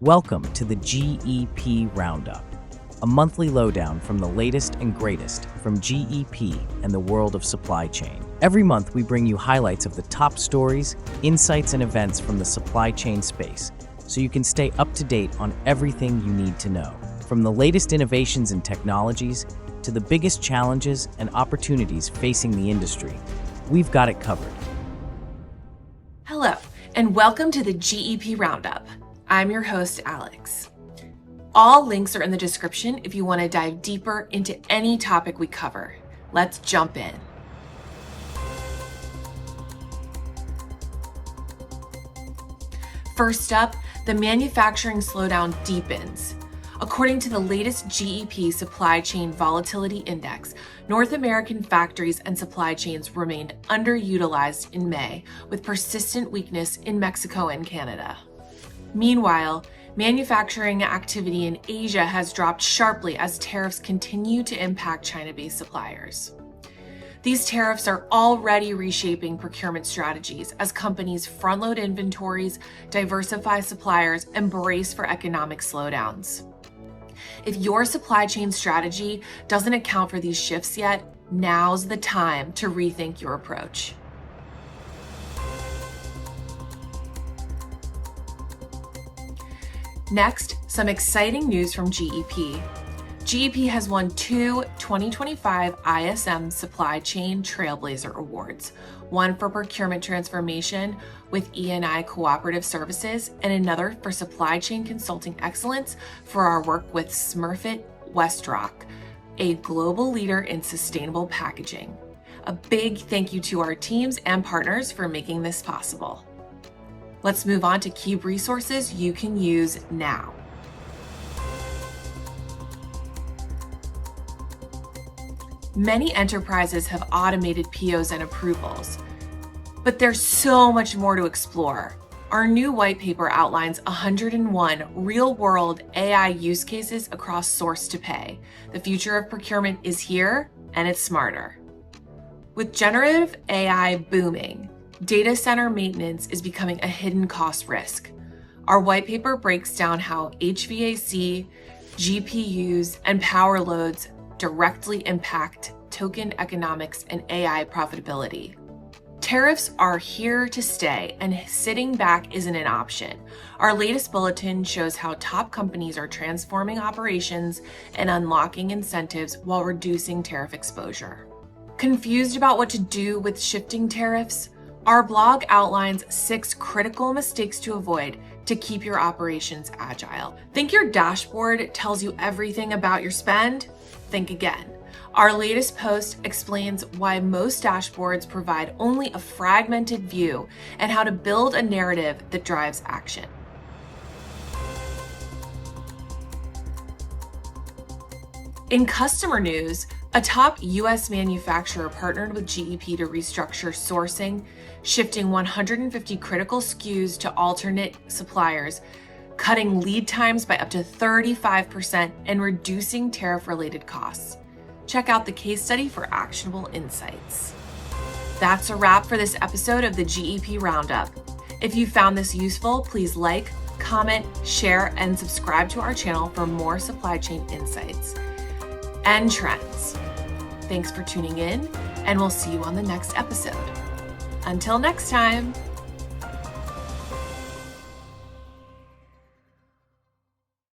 Welcome to the GEP Roundup, a monthly lowdown from the latest and greatest from GEP and the world of supply chain. Every month, we bring you highlights of the top stories, insights, and events from the supply chain space, so you can stay up to date on everything you need to know. From the latest innovations and technologies to the biggest challenges and opportunities facing the industry, we've got it covered. Hello, and welcome to the GEP Roundup. I'm your host, Alex. All links are in the description if you want to dive deeper into any topic we cover. Let's jump in. First up, the manufacturing slowdown deepens. According to the latest GEP Supply Chain Volatility Index, North American factories and supply chains remained underutilized in May, with persistent weakness in Mexico and Canada. Meanwhile, manufacturing activity in Asia has dropped sharply as tariffs continue to impact China-based suppliers. These tariffs are already reshaping procurement strategies as companies front-load inventories, diversify suppliers, and brace for economic slowdowns. If your supply chain strategy doesn't account for these shifts yet, now's the time to rethink your approach. Next, some exciting news from GEP. GEP has won two 2025 ISM Supply Chain Trailblazer Awards, one for procurement transformation with E&I Cooperative Services and another for supply chain consulting excellence for our work with Smurfit Westrock, a global leader in sustainable packaging. A big thank you to our teams and partners for making this possible. Let's move on to key resources you can use now. Many enterprises have automated POs and approvals, but there's so much more to explore. Our new white paper outlines 101 real-world AI use cases across source to pay. The future of procurement is here, and it's smarter. With generative AI booming, data center maintenance is becoming a hidden cost risk. Our white paper breaks down how HVAC, GPUs, and power loads directly impact token economics and AI profitability. Tariffs are here to stay, and sitting back isn't an option. Our latest bulletin shows how top companies are transforming operations and unlocking incentives while reducing tariff exposure. Confused about what to do with shifting tariffs? Our blog outlines 6 critical mistakes to avoid to keep your operations agile. Think your dashboard tells you everything about your spend? Think again. Our latest post explains why most dashboards provide only a fragmented view and how to build a narrative that drives action. In customer news, a top U.S. manufacturer partnered with GEP to restructure sourcing, shifting 150 critical SKUs to alternate suppliers, cutting lead times by up to 35%, and reducing tariff-related costs. Check out the case study for actionable insights. That's a wrap for this episode of the GEP Roundup. If you found this useful, please like, comment, share, and subscribe to our channel for more supply chain insights and trends. Thanks for tuning in, and we'll see you on the next episode. Until next time.